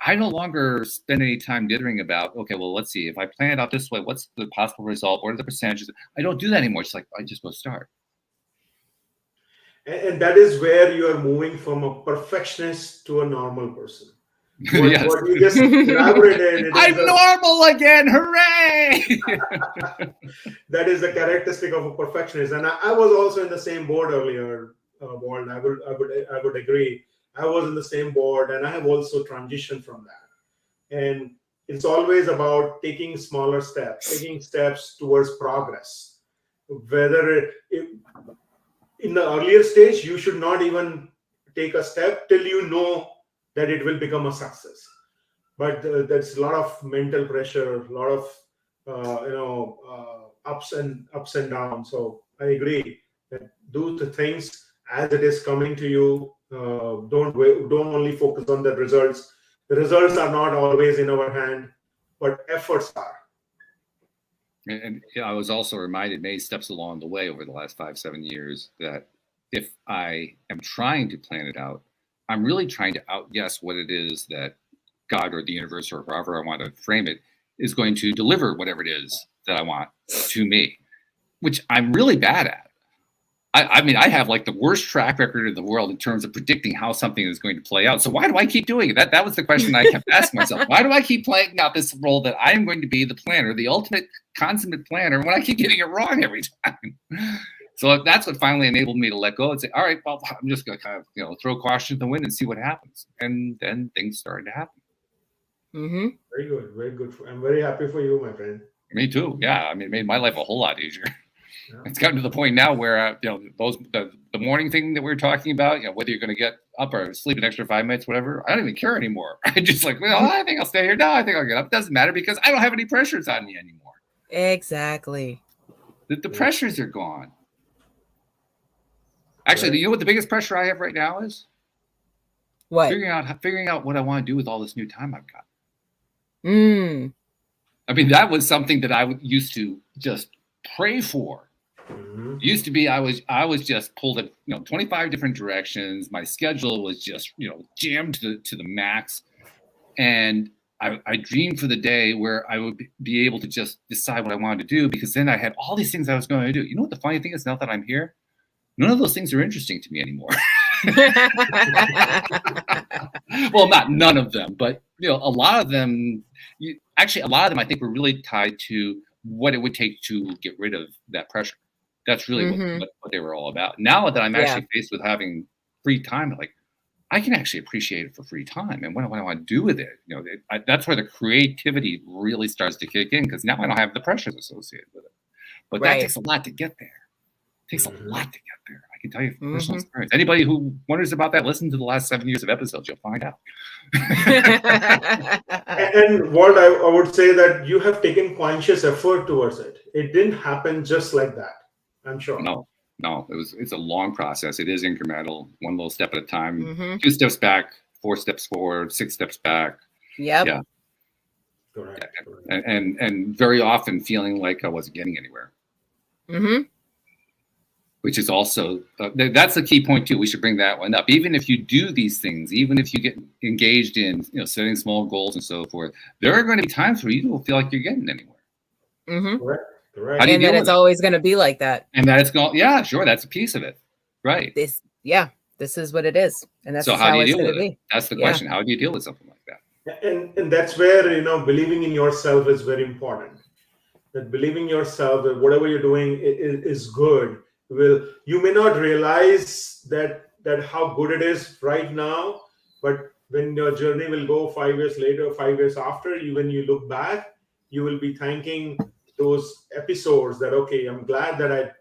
I no longer spend any time dithering about, okay, well, let's see. If I plan it out this way, what's the possible result? What are the percentages? I don't do that anymore. It's like, I just go start. And that is where you are moving from a perfectionist to a normal person. Yes. What you just elaborated. I'm normal again. Hooray! That is the characteristic of a perfectionist. And I was also in the same board earlier, Walt. I would agree. I was in the same board, and I have also transitioned from that. And it's always about taking smaller steps, taking steps towards progress. Whether in the earlier stage, you should not even take a step till you know that it will become a success. But there's a lot of mental pressure, a lot of ups and downs. So I agree that do the things as it is coming to you. Don't only focus on the results. The results are not always in our hand, but efforts are. And I was also reminded many steps along the way over the last 5-7 years that if I am trying to plan it out, I'm really trying to outguess what it is that God or the universe or however I want to frame it is going to deliver whatever it is that I want to me, which I'm really bad at. I mean, I have like the worst track record in the world in terms of predicting how something is going to play out. So why do I keep doing it? That was the question I kept asking myself. Why do I keep playing out this role that I am going to be the planner, the ultimate consummate planner, when I keep getting it wrong every time? So that's what finally enabled me to let go and say, all right, well, I'm just going to kind of, throw caution to the wind and see what happens. And then things started to happen. Mm-hmm. Very good. Very good. I'm very happy for you, my friend. Me too. Yeah. I mean, it made my life a whole lot easier. Yeah. It's gotten to the point now where, the morning thing that we were talking about, whether you're going to get up or sleep an extra 5 minutes, whatever, I don't even care anymore. I just like, well, I think I'll stay here. No, I think I'll get up. It doesn't matter because I don't have any pressures on me anymore. Exactly. The pressures are gone. Actually, right. You know what the biggest pressure I have right now is? What? Figuring out what I want to do with all this new time I've got. I mean, that was something that I used to just pray for. Mm-hmm. It used to be I was just pulled in 25 different directions. My schedule was just jammed to the max, and I dreamed for the day where I would be able to just decide what I wanted to do, because then I had all these things I was going to do. You know what the funny thing is? Now that I'm here, none of those things are interesting to me anymore. Well, not none of them, but a lot of them. Actually, a lot of them I think were really tied to what it would take to get rid of that pressure. That's really what they were all about. Now that I'm actually faced with having free time, like I can actually appreciate it for free time and what I want to do with it. That's where the creativity really starts to kick in, because now I don't have the pressures associated with it. But that takes a lot to get there. It takes a lot to get there. I can tell you from personal experience. Anybody who wonders about that, listen to the last 7 years of episodes. You'll find out. And Walt, I would say that you have taken conscious effort towards it. It didn't happen just like that, I'm sure. No, it's a long process. It is incremental, one little step at a time. 2 steps back, 4 steps forward, 6 steps back. Yep. Yeah. Correct. And very often feeling like I wasn't getting anywhere. Which is also, that's the key point too. We should bring that one up. Even if you do these things, even if you get engaged in, setting small goals and so forth, there are going to be times where you don't feel like you're getting anywhere. Correct. And then it's always going to be like that. And that it's going, yeah, sure. That's a piece of it. Right. This is what it is. And that's so how do you it's deal with be. it? That's the question. How do you deal with something like that? And that's where, believing in yourself is very important. That believing yourself that whatever you're doing is good. You may not realize that how good it is right now, but when your journey will go 5 years later, 5 years after, when you look back, you will be thanking those episodes that, okay, I'm glad that I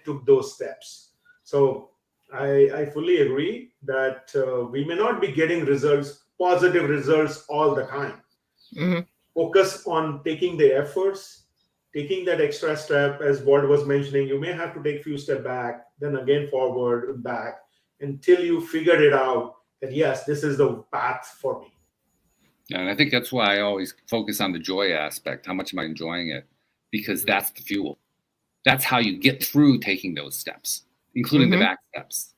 took those steps. So I fully agree that we may not be getting positive results all the time. Focus on taking the efforts, taking that extra step. As Walt was mentioning, you may have to take a few steps back, then again forward and back, until you figured it out that, yes, this is the path for me. Yeah, and I think that's why I always focus on the joy aspect. How much am I enjoying it? Because that's the fuel. That's how you get through taking those steps, including the back steps.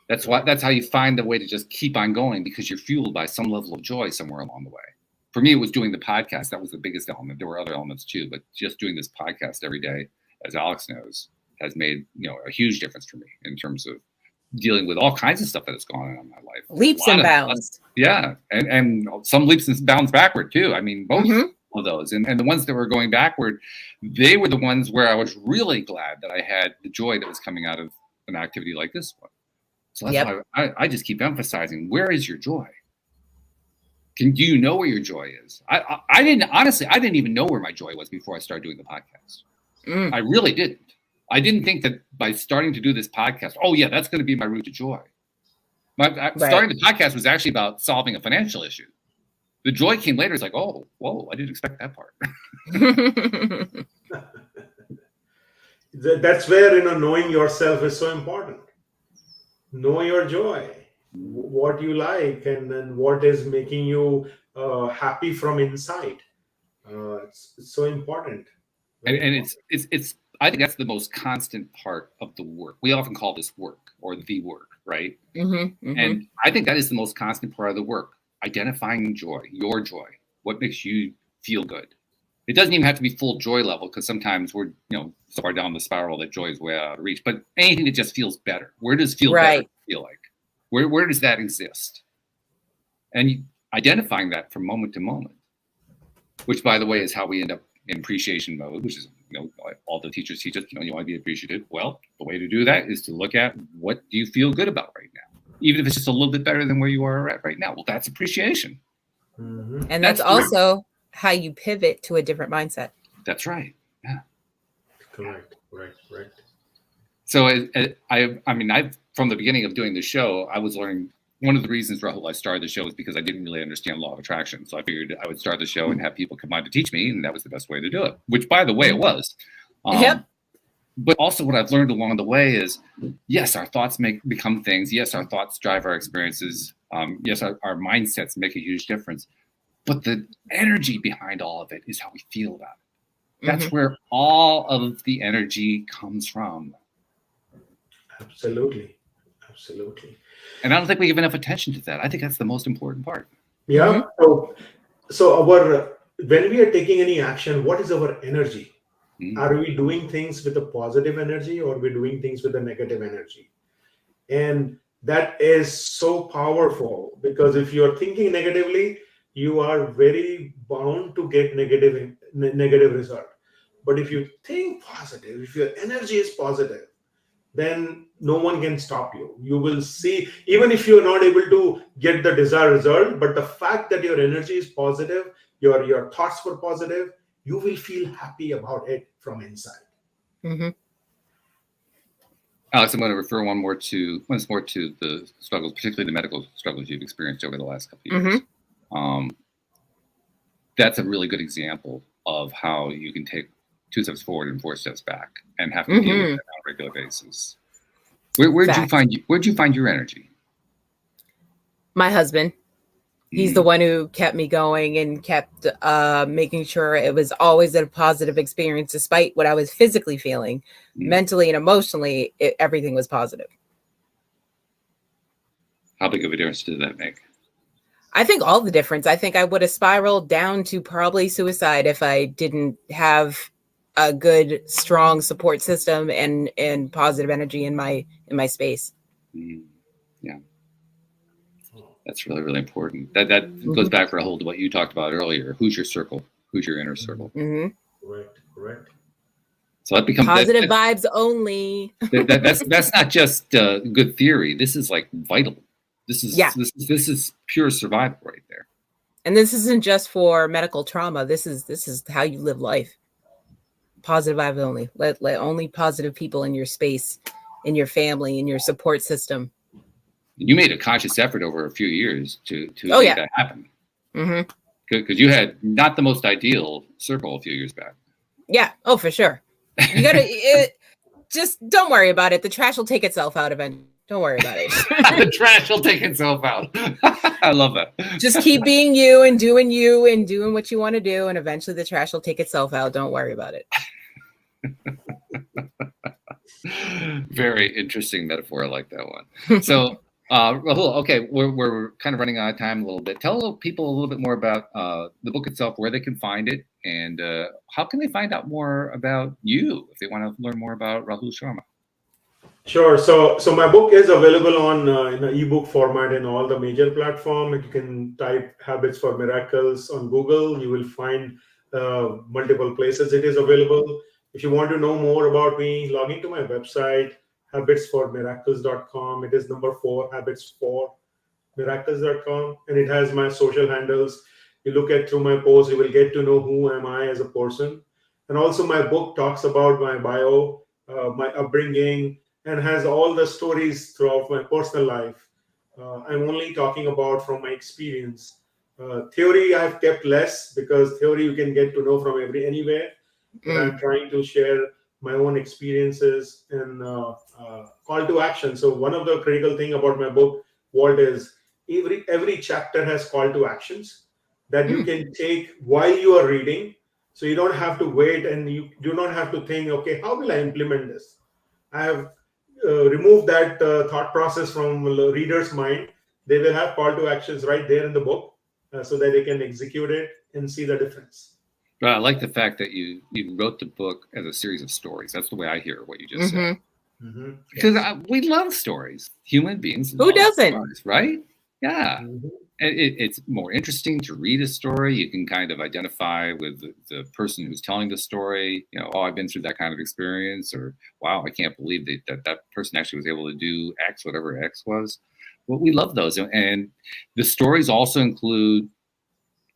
That's how you find the way to just keep on going, because you're fueled by some level of joy somewhere along the way. For me, it was doing the podcast. That was the biggest element. There were other elements too, but just doing this podcast every day, as Alex knows, has made a huge difference for me in terms of dealing with all kinds of stuff that has gone on in my life. Leaps and bounds. Yeah, and some leaps and bounds backward too. I mean, both of those, and the ones that were going backward, they were the ones where I was really glad that I had the joy that was coming out of an activity like this one. So that's why I just keep emphasizing, where is your joy? Do you know where your joy is? I didn't even know where my joy was before I started doing the podcast. I really didn't. I didn't think that by starting to do this podcast, that's going to be my route to joy. Starting the podcast was actually about solving a financial issue. The joy came later. It's like, oh, whoa, I didn't expect that part. That's where, knowing yourself is so important. Know your joy, what you like, and what is making you happy from inside. It's so important. And it's I think that's the most constant part of the work. We often call this work or the work, right? And I think that is the most constant part of the work. Identifying joy, your joy, what makes you feel good. It doesn't even have to be full joy level, because sometimes we're so far down the spiral that joy is way out of reach. But anything that just feels better. Where does feel better feel like? Where does that exist? And identifying that from moment to moment, which, by the way, is how we end up in appreciation mode, which is all the teachers teach us. You want to be appreciative. Well, the way to do that is to look at, what do you feel good about right now, even if it's just a little bit better than where you are at right now. Well, that's appreciation, and that's also how you pivot to a different mindset. That's right. Yeah. Correct. Right. So I from the beginning of doing the show, I was learning. One of the reasons, Rahul, I started the show is because I didn't really understand law of attraction. So I figured I would start the show and have people come on to teach me, and that was the best way to do it. Which, by the way, it was. But also, what I've learned along the way is, yes, our thoughts become things. Yes, our thoughts drive our experiences. Yes, our mindsets make a huge difference. But the energy behind all of it is how we feel about it. That's where all of the energy comes from. Absolutely. And I don't think we give enough attention to that. I think that's the most important part. Yeah. So when we are taking any action, what is our energy? Are we doing things with a positive energy, or are we doing things with a negative energy? And that is so powerful, because if you're thinking negatively, you are very bound to get negative result. But if you think positive, if your energy is positive, then no one can stop you. You will see, even if you're not able to get the desired result, but the fact that your energy is positive, your thoughts were positive, you will feel happy about it from inside. Alex, I'm going to refer once more to the struggles, particularly the medical struggles you've experienced over the last couple of years. That's a really good example of how you can take 2 steps forward and 4 steps back, and have to deal with that on a regular basis. Where'd you find your energy? My husband. He's the one who kept me going and kept making sure it was always a positive experience, despite what I was physically feeling, mentally and emotionally. Everything was positive. How big of a difference did that make? I think all the difference. I think I would have spiraled down to probably suicide if I didn't have a good, strong support system and positive energy in my space. Yeah. That's really, really important. That goes back, Rahul, to what you talked about earlier. Who's your circle? Who's your inner circle? Correct. So that becomes positive vibes only. That's not just good theory. This is like vital. This is pure survival right there. And this isn't just for medical trauma. This is how you live life. Positive vibes only. Let only positive people in your space, in your family, in your support system. You made a conscious effort over a few years to make that happen. Because you had not the most ideal circle a few years back. Yeah. Oh, for sure. You gotta just don't worry about it. The trash will take itself out eventually. Don't worry about it. The trash will take itself out. I love that. Just keep being you and doing what you want to do, and eventually the trash will take itself out. Don't worry about it. Very interesting metaphor. I like that one. So, Rahul, okay, we're kind of running out of time a little bit. Tell people a little bit more about the book itself, where they can find it, and how can they find out more about you if they want to learn more about Rahul Sharma. Sure. So my book is available on in an ebook format in all the major platforms. You can type "Habits for Miracles" on Google. You will find multiple places it is available. If you want to know more about me, log into my website, habitsformiracles.com. It is number 4, habitsformiracles.com, and it has my social handles. You look at through my posts, you will get to know who am I as a person. And also my book talks about my bio, my upbringing, and has all the stories throughout my personal life. I'm only talking about from my experience. Theory I've kept less, because theory you can get to know from anywhere. But I'm trying to share my own experiences and call to action. So one of the critical thing about my book, Walt, is every chapter has call to actions that you can take while you are reading. So you don't have to wait, and you do not have to think, okay, how will I implement this? I have removed that thought process from the reader's mind. They will have call to actions right there in the book, so that they can execute it and see the difference. But I like the fact that you wrote the book as a series of stories. That's the way I hear what you just said. Because we love stories. Human beings. Who doesn't? Stories, right? Yeah. It's more interesting to read a story. You can kind of identify with the person who's telling the story. You know, oh, I've been through that kind of experience, or wow, I can't believe that person actually was able to do X, whatever X was. Well, we love those. And the stories also include,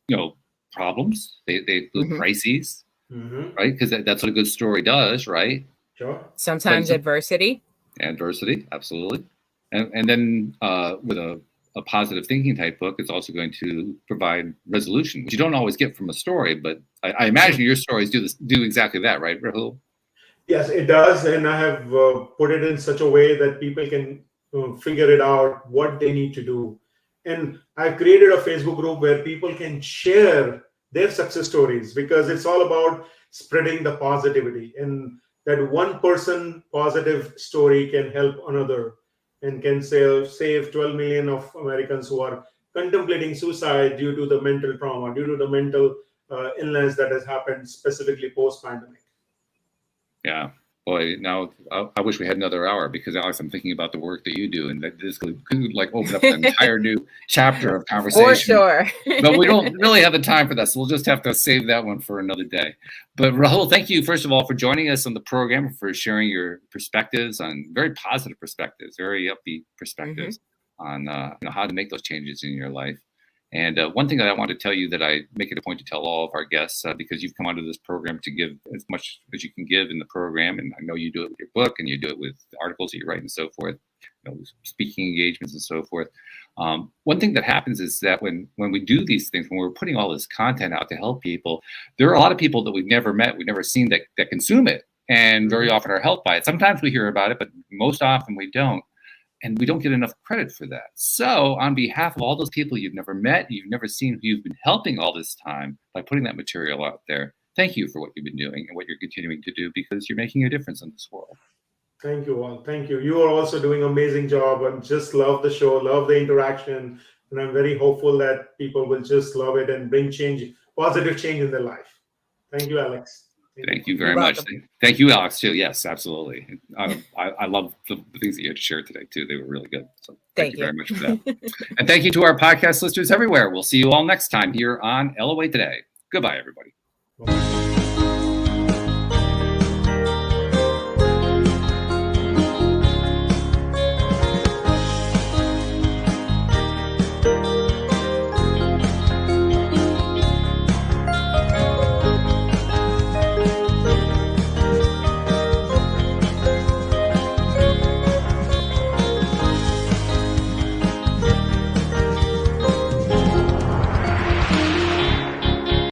you know, problems. They include crises, right? Because that's what a good story does, right? Sure. Sometimes adversity. Adversity, absolutely. And then with a positive thinking type book, it's also going to provide resolution, which you don't always get from a story, but I imagine your stories do exactly that, right, Rahul? Yes, it does. And I have put it in such a way that people can figure it out what they need to do. And I've created a Facebook group where people can share their success stories, because it's all about spreading the positivity, and that one person positive story can help another and can save 12 million of Americans who are contemplating suicide due to the mental trauma, due to the mental illness that has happened specifically post-pandemic. Yeah. Boy, now I wish we had another hour, because Alex, I'm thinking about the work that you do, and that this could like open up an entire new chapter of conversation. For sure. But we don't really have the time for that, so we'll just have to save that one for another day. But Rahul, thank you, first of all, for joining us on the program, for sharing your perspectives on very positive perspectives, very upbeat perspectives on how to make those changes in your life. And one thing that I want to tell you, that I make it a point to tell all of our guests, because you've come onto this program to give as much as you can give in the program, and I know you do it with your book, and you do it with the articles that you write and so forth, speaking engagements and so forth. One thing that happens is that when we do these things, when we're putting all this content out to help people, there are a lot of people that we've never met, we've never seen, that consume it, and very often are helped by it. Sometimes we hear about it, but most often we don't. And we don't get enough credit for that. So on behalf of all those people you've never met, you've never seen, who you've been helping all this time by putting that material out there, thank you for what you've been doing and what you're continuing to do, because you're making a difference in this world. Thank you all. Thank you. You are also doing an amazing job. I just love the show, love the interaction. And I'm very hopeful that people will just love it and bring change, positive change in their life. Thank you, Alex. Thank you very much. Thank you, Alex, too. Yes, absolutely. I love the things that you had to share today, too. They were really good. So thank you very much for that. And thank you to our podcast listeners everywhere. We'll see you all next time here on LOA Today. Goodbye, everybody.